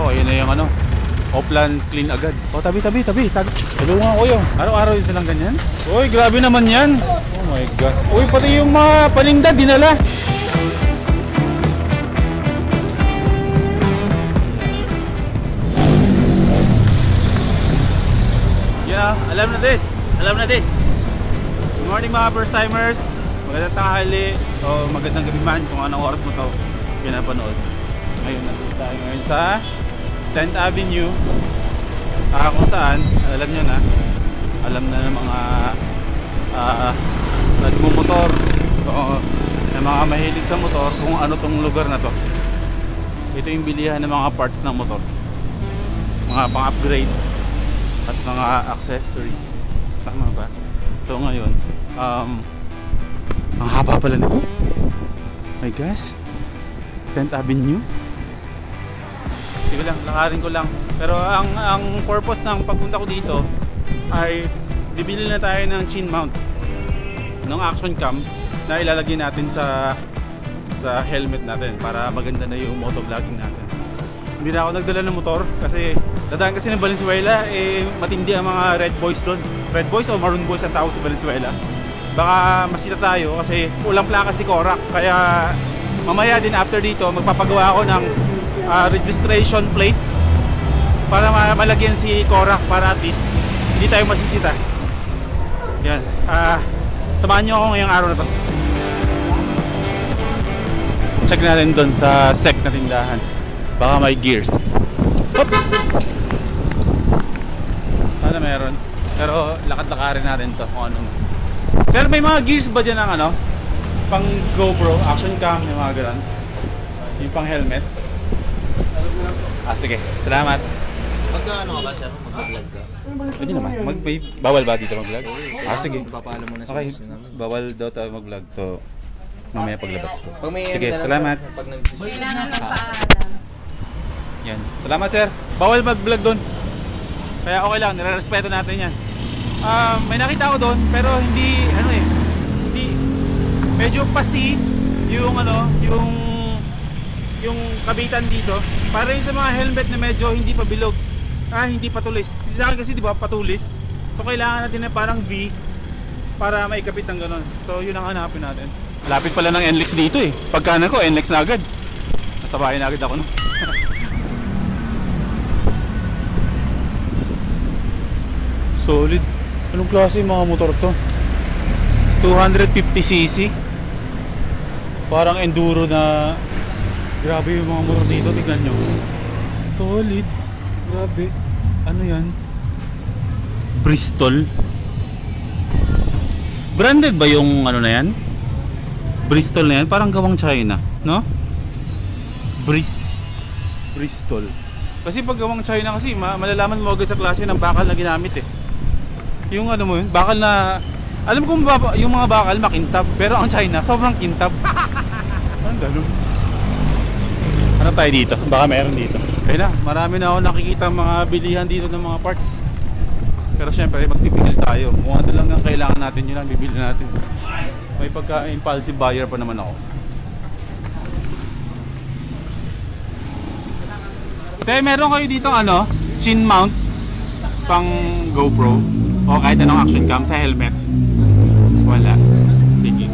ko, ayun na yung ano, Oplan clean agad. Oh, tabi. Tulungan ko yun. Araw-araw yung silang ganyan. Uy, grabe naman yan. Oh my gosh. Uy, pati yung mga paninda dinala. Alam na this. Good morning mga first timers. Magandang tanghali o magandang gabi man kung anong oras mo to pinapanood. Ngayon nandito tayo ngayon sa 10th Avenue, kung saan alam nyo na, alam na ng mga nagmumotor o ng mga mahilig sa motor kung ano tong lugar na to. Ito yung bilihan ng mga parts ng motor, mga pang-upgrade at mga accessories. Tama ba? So ngayon, ang haba pala nito. My gosh, 10th Avenue. Sige lang, lakarin ko lang. Pero ang purpose ng pagpunta ko dito ay bibili na tayo ng chin mount ng action cam na ilalagay natin sa helmet natin para maganda na yung motovlogging natin. Hindi na ako nagdala ng motor kasi dadaan kasi ng Valenzuela, matindi ang mga red boys doon. Red boys o maroon boys ang tawag sa Valenzuela. Baka masita tayo kasi ulang plaka si Korak. Kaya mamaya din after dito magpapagawa ako ng registration plate para malagyan si Korak para at least hindi tayo masisita. Yan. Samahan nyo ako ngayong araw na to. Check natin doon sa sec na tindahan. Baka may gears. Hop! Sana meron. Pero lakad-lakarin natin to kung anong. Sir, may mga gears ba dyan ng ano? Pang GoPro, action cam, yung mga ganun. Yung pang helmet. Sige. Salamat. Magka-ano ka ba, sir? Mag-vlog ka? Pwede naman. Bawal ba dito mag-vlog? Sige. Papaalam mo na sa Okay. gusto namin. Bawal daw tayo mag-vlog. So, mamaya paglabas ko. Pag may Sige, ano na, salamat. sir, pag nag-sisip. Kailangan magpaalam. Yan. Salamat, sir. Bawal mag-vlog doon. Kaya okay lang, nire-respeto natin yan. May nakita ko doon, pero hindi medyo pasi yung yung kabitan dito. Para yung sa mga helmet na medyo hindi pa bilog. Hindi patulis. Sa akin kasi di ba patulis. So kailangan natin na parang V para maikabit ng ganun. So yun ang hanapin natin. Lapit pala ng NLEX dito eh. Pagkana ko, NLEX na agad. Nasabayan na agad ako no. Solid. Anong klase yung mga motor to? 250cc. Parang enduro na. Grabe yung mga motor dito, tignan nyo. Solid. Grabe. Ano yan? Bristol. Branded ba yung ano na yan? Bristol na yan? Parang gawang China, no? Bristol. Kasi pag gawang China kasi, malalaman mo agad sa klase ng bakal na ginamit eh. Yung ano mo yun, bakal na... Alam ko yung mga bakal makintab, pero ang China, sobrang kintab. Ang dalo. Ano tayo dito? Baka meron dito. Kaya na, marami na ako nakikita mga bilihan dito ng mga parts. Pero syempre, magpipigil tayo. Kung ano lang ang kailangan natin, yun ang bibili natin. May pagka-impulsive buyer pa naman ako. Kaya meron kayo dito ano, chin mount pang GoPro o kahit anong action cam sa helmet. Wala. Sige.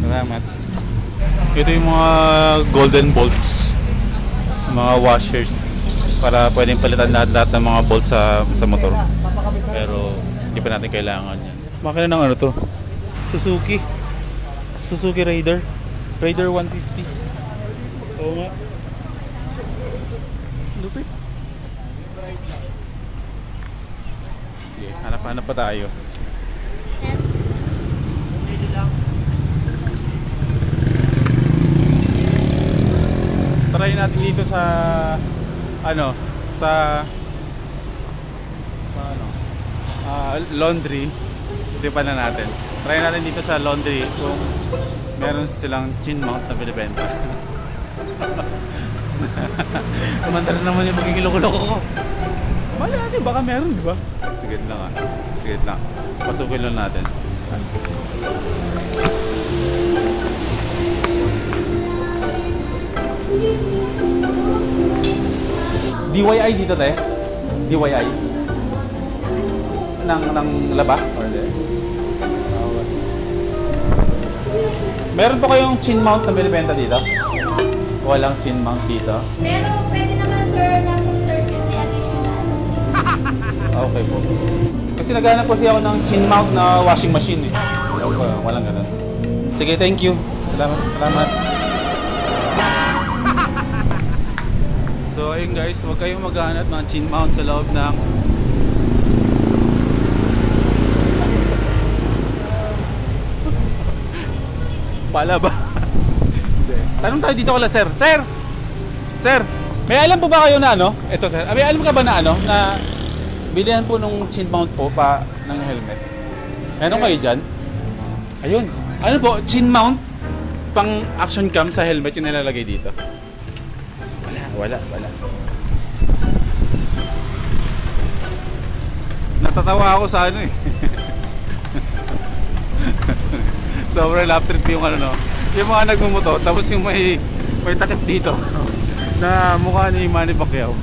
Salamat. Ito yung mga golden bolts, mga washers para pwedeng palitan lahat ng mga bolts sa motor. Pero hindi pa natin kailangan yan. Makina ng ano to? Suzuki Raider 150. Oo nga. Lupit. Sige, hanap pa tayo. Try natin dito sa laundry. Tripan na natin. Try natin dito sa laundry kung meron silang chin mount na binibenta. Kumanda na naman yung magigiloko-loko ko. Mali natin, baka meron, di ba? Sige lang Sige lang. Pasukin lang natin. DIY dito, te? DIY? Ng laba? Or hindi? Okay. Meron po kayong chin mount na binibenta dito? Walang chin mount dito? Pero pwede naman sir na kung service may additional. Okay po. Kasi naghanap po siya ako ng chin mount na washing machine eh. Walang ganun. Sige, thank you. Salamat. So ayun guys, huwag kayong maghanap ng chin mount sa loob ng pala ba? Tanong tayo dito kala sir. Sir, may alam po ba kayo na ano? Ito sir, may alam ka ba na ano? Na bilihan po nung chin mount po pa ng helmet. Meron kayo dyan? Ayun. Ano po, chin mount pang action cam sa helmet yung nilalagay dito? Wala. Natatawa ako sa ano eh. Sobrang lap trip yung ano no. Yung mga nagmumotor tapos yung may takip dito na mukha ni Manny Pacquiao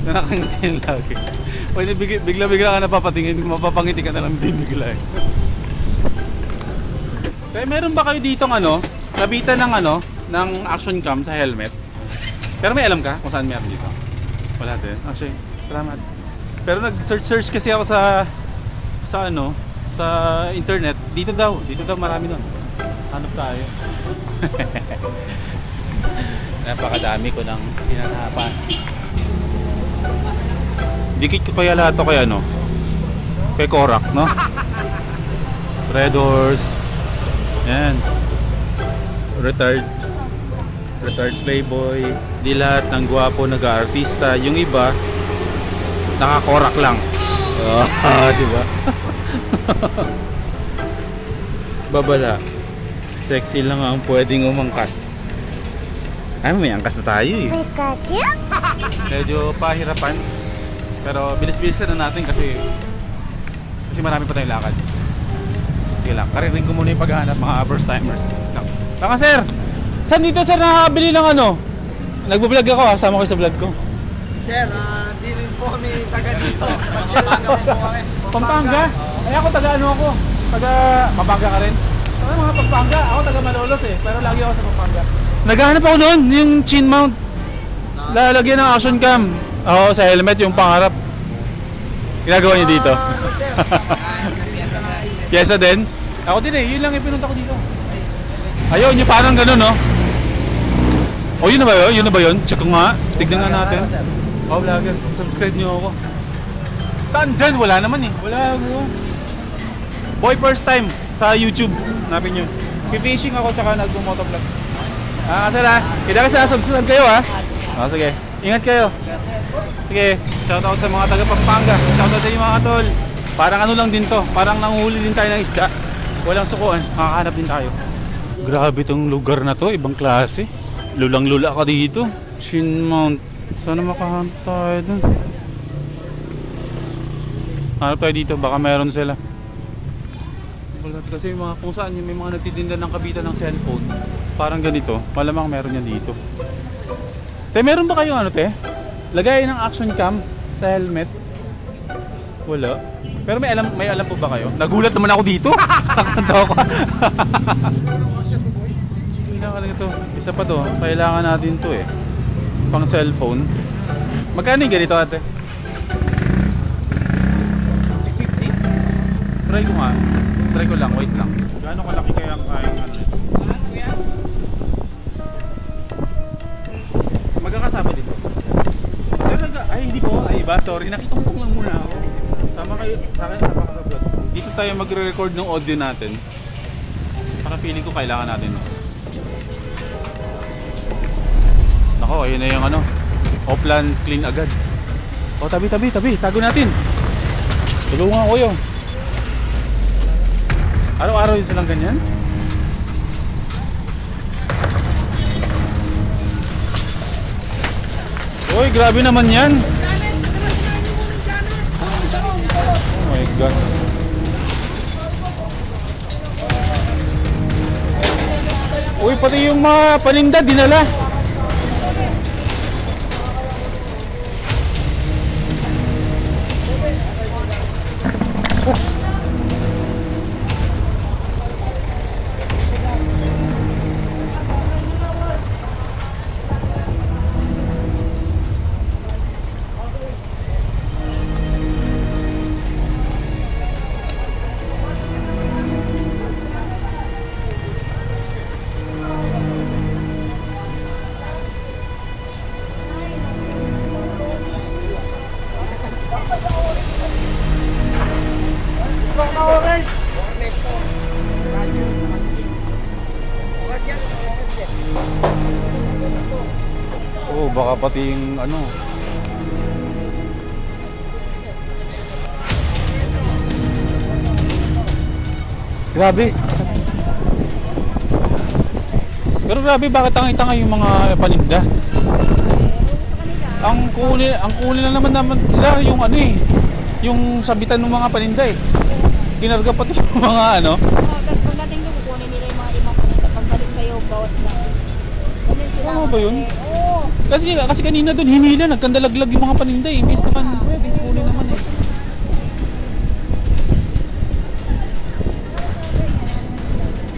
na nakangiti lagi. Pwede bigla ka napapatingin, mapapangiti ka na lang din bigla eh. Kaya meron ba kayo ditong ano, kabitan ng ano, ng action cam sa helmet? Pero may alam ka kung saan meron dito? Wala din. Actually, salamat. Pero nag-search kasi ako sa ano, sa internet. Dito daw marami nun. Hanap tayo. Napakadami ko ng hinanapan. Dikit ko kaya lahat to kay ano? Kay Korak, no? Red Horse. Yan. Retired playboy. Di lahat ng gwapo nag-aartista. Yung iba, nakakorak lang. Diba? Babala. Sexy lang ang pwedeng umangkas. Ay, may angkas na tayo eh. Medyo pahirapan. Pero bilis-bilisan na natin kasi marami pa tayong lakad. Sige lang, karinig ko muna yung paghahanap mga first timers. Tama sir! Saan dito sir nakakabili ng ano? Nagbablog ako ha, sama ko sa vlog ko. Sir, di rin po kami taga dito. Pampanga po kami. Pampanga? Ay ako taga ano ako? Taga Pampanga ka rin? Ano mga Pampanga? Ako taga Malolos eh, pero lagi ako sa Pampanga. Naghahanap ako noon, yung chin mount. Lalagyan ng action cam. Oo, sa helmet yung pangarap. Ginagawa niyo dito. Pyesa din? Ako din eh, yun lang yung pinunta ko dito. Ayun, yung parang gano'n no? O yun na ba yun? Yun na ba yun? Check ko nga. Tignan nga natin. Oh, vlogger. Subscribe niyo ako. Saan dyan? Wala naman eh. Wala. Boy first time sa YouTube. Hanapin nyo. Fishing ako tsaka nag-motovlog. Sir ha. Kita subscribe kayo ha. Sige. Ingat kayo. Sige. Shoutout sa mga taga Pampanga. Shoutout sa inyo mga tol. Parang ano lang din to. Parang nanguhuli din tayo ng isda. Walang sukuan. Makakahanap din tayo. Grabe tong lugar na to. Ibang klase. Lulang-lula ka dito. Chin mount. Sana makahanap tayo dun. Hanap tayo dito. Baka meron sila. Kasi mga, kung saan may mga nagtitinda ng kabitan ng cellphone. Parang ganito. Malamang meron yan dito. Te, meron ba kayong ano te? Lagay ng action cam sa helmet? Wala. Pero may alam po ba kayo? Nagulat naman ako dito. Nakakanta ako. Kailangan ito. Isa pa to. Kailangan natin to eh. Pang cellphone. Magkano yung ganito ate? 650? Try ko nga. Try ko lang. Wait lang. Gaano kalaki kaya ang kayang ano? Magkakasama dito. Ay hindi po. Ay iba. Sorry. Nakitungtong lang muna ako. Sama kayo. Sa akin sama ka sa vlog. Dito tayo magre-record ng audio natin. Saka feeling ko kailangan natin. Nako, ayun na yung ano. Offline clean agad. O tabi. Tago natin. Tulungan ko yun. Araw-araw yun silang ganyan. Uy, grabe naman yan. Oh my God. Uy, pati yung mga paninda dinala. pati yung ano. Grabe. Pero grabe, bakit tangay-tangay yung mga paninda? Ang kunin lang naman nila yung ano eh, yung sabitan ng mga paninda eh. Kinarga pati yung mga ano. Tapos pagdating doon, kukunin nila yung mga ibang kanita. Pagbalik sa'yo, bawas na. Ganun sila. Tama ba yun? Oo. Kasi kanina doon hinila, nagkandalaglag yung mga paninda eh. Imbis naman, pwede kunin naman eh.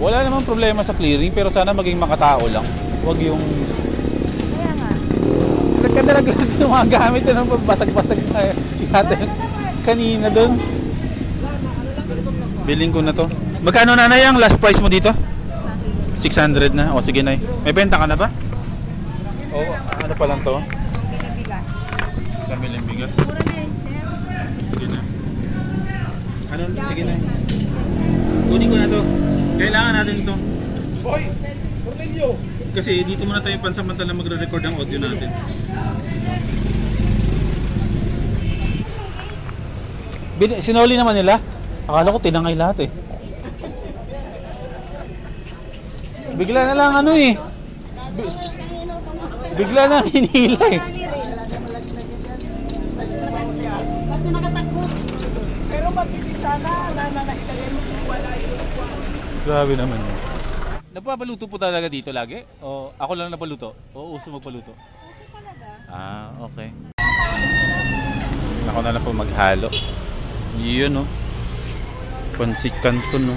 Wala namang problema sa clearing, pero sana maging makatao lang. Huwag yung Kaya nga. nagkandalaglag yung mga gamit na basag-basag na yata kanina doon. Biling ko na to. Magkano na yung last price mo dito? 600 na. O sige na. May benta ka na ba? O ano pa lang to? Bigas. Kamiling bigas. Mura na yun, sir. Sige na. Ano? Sige na. Kunin ko na to. Kailangan natin to. Boy! Cornelio! Kasi dito muna tayo pansamantala magre-record ang audio natin. Sinuli naman nila? Akala ko tinangay lahat eh. Bigla na lang ano eh. Bigla na hinila eh. Basta nakatakbo. Pero mabilis sana, nananahitayin mo kung wala yun. Grabe naman yun. Napapaluto po talaga dito lagi? O ako lang napaluto? O uso magpaluto? Kasi talaga. Ah, okay. Ako na lang po maghalo. Yun no. Pansit Canton no.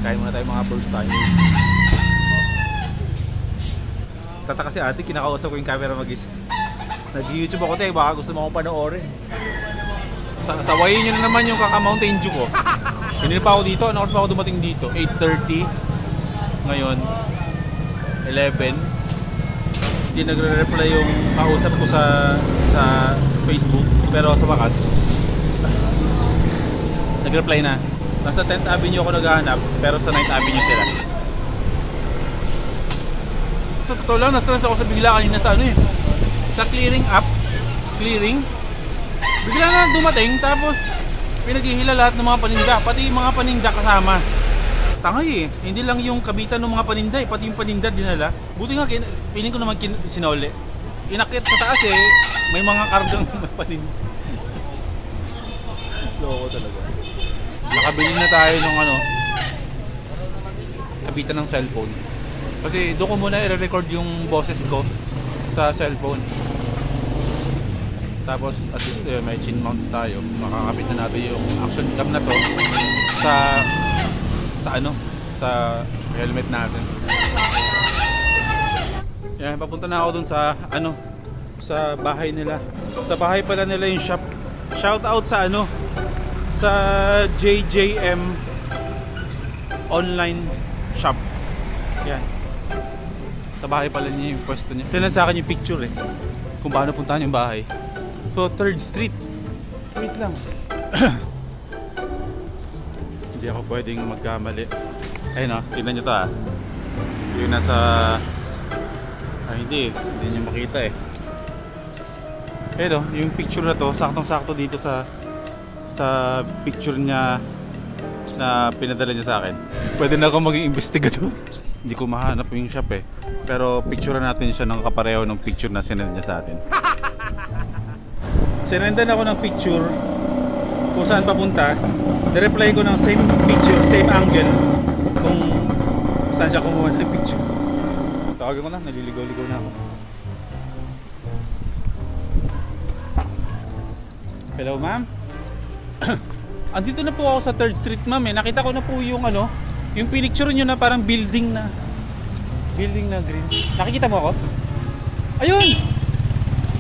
Kain muna tayo mga first time. Tataka si ate, kinakausap ko yung camera mag-isa. Nag-YouTube ako tayo, baka gusto mo akong panoorin. Sawayin nyo na naman yung kaka-Mountain Dew ko. Hindi pa ako dito, ano oras pa ako dumating dito? 8:30. Ngayon, 11. Hindi nagre-reply yung kausap ko sa Facebook. Pero sa wakas, nag-reply na. Nasa 10th Avenue ako naghahanap, pero sa 9th Avenue sila. Sa totoo lang, na-stress ako sa bigla kanina sa ano eh. Sa clearing app, bigla na dumating, tapos pinaghihila lahat ng mga paninda, pati yung mga paninda kasama. Tangay eh, hindi lang yung kabitan ng mga paninda eh, pati yung paninda dinala. Buti nga, feeling ko naman sinole. Inakit sa taas eh, may mga kargang paninda. Loko talaga. Nakabili na tayo ng ano, kabitan ng cellphone. Kasi doon ko muna i-record yung boses ko sa cellphone. Tapos at least may chin mount tayo. Makakapit na natin yung action cam na to sa helmet natin. Yan, papunta na ako dun sa sa bahay nila. Sa bahay pala nila yung shop. Shout out sa sa JJM online shop. Yan. Sa bahay pala niya yung pwesto niya. Sila sa akin yung picture eh. Kung paano puntahan yung bahay. So 3rd Street. Wait lang. Hindi ako pwedeng magkamali. Ayun o, tignan nyo to ah. Yung nasa... hindi nyo makita eh. Ayun o, yung picture na to, saktong-sakto dito sa picture niya na pinadala niya sa akin. Pwede na ako maging investigador. Hindi ko mahanap yung shop eh. Pero picture natin siya ng kapareho ng picture na sinend niya sa atin. Sinendan ako ng picture kung saan papunta. I-reply ko ng same picture, same angle kung saan siya kumuha ng picture. Tawagin ko na, naliligaw-ligaw na ako. Hello ma'am? Andito na po ako sa 3rd Street ma'am eh. Nakita ko na po yung yung pinicture nyo na parang building na green. Nakikita mo ako? Ayun!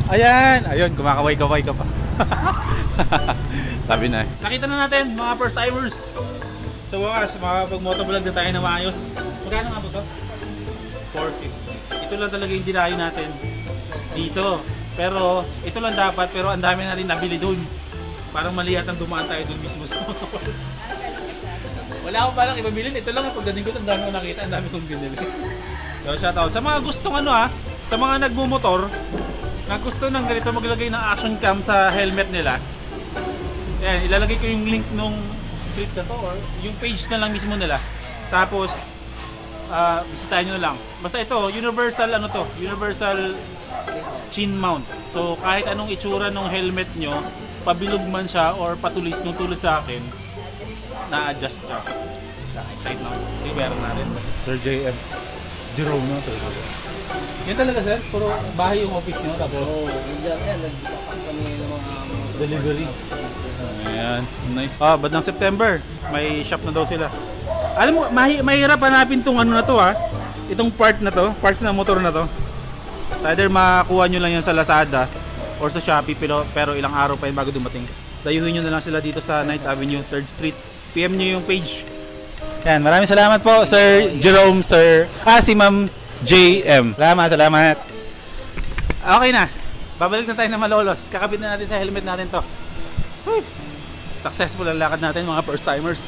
Ayun, kumakaway-kaway ka pa. Sabi na eh. Nakita na natin mga first timers. Sa wakas, makapag-motovlog na tayo na maayos. Magkano nga ba ito? 450. Ito lang talaga yung dinayo natin dito. Pero ito lang dapat, pero ang dami natin nabili doon. Parang mali yatang dumaan tayo doon mismo sa motor. Wala akong parang iba bilhin. Ito lang pagdating ko, ang dami ko nakita, ang dami kong binili. So shoutout sa mga gustong sa mga nagmumotor, na gusto ng ganito maglagay ng action cam sa helmet nila, ayan, ilalagay ko yung link nung clip na to or yung page na lang mismo nila. Tapos, bisitahin nyo na lang. Basta ito, universal ano to, universal chin mount. So kahit anong itsura ng helmet nyo, pabilog man siya or patulis nung tulad sa akin, na-adjust siya. Excited na. I-wear natin. Sir JM. Jerome na to. Yan talaga sir, puro bahay yung office nyo. Tapos Nagpapas kami ng mga delivery. Ayan, nice. Ba't ng September, may shop na daw sila. Alam mo, mahirap hanapin tong ano na to ha. Itong part na to, parts ng motor na to. So either makuha nyo lang yan sa Lazada or sa Shopee, pero ilang araw pa yun bago dumating. Dayuhin nyo na lang sila dito sa Ninth Avenue, 3rd Street. PM nyo yung page. Yan, maraming salamat po Sir Jerome, si Ma'am JM. Salamat. Okay na, babalik na tayo na Malolos. Kakabit na natin sa helmet natin to. Whew. Successful ang lakad natin mga first timers.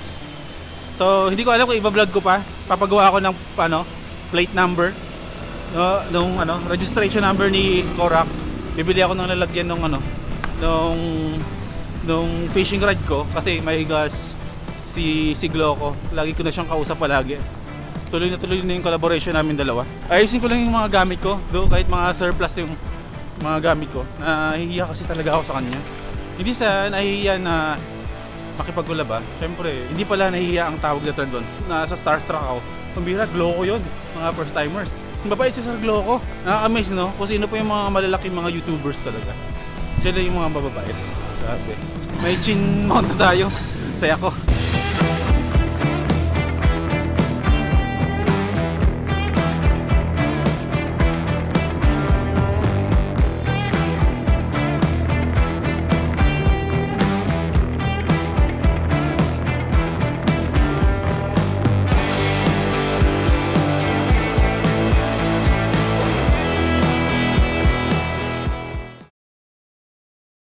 So hindi ko alam kung i-vlog ko pa. Papagawa ko ng plate number, nung registration number ni Korak. Bibili ako ng lalagyan nung fishing rod ko kasi may gas si Gloco. Lagi ko na siyang kausap palagi. Tuloy na yung collaboration namin dalawa. Ayusin ko lang yung mga gamit ko, kahit mga surplus yung mga gamit ko. Nahihiya kasi talaga ako sa kanya. Hindi sa nahihiya na makipagkulaba. Siyempre, hindi pala nahihiya ang tawag na term doon. Nasa starstruck ako. Pambira, Gloco yun, mga first timers. Mabait si Sir Gloco. Nakaka-amaze no? Kung sino pa yung mga malalaking mga YouTubers talaga. Sila yung mga mababait. Grabe. May chin mount na tayo. Saya ko.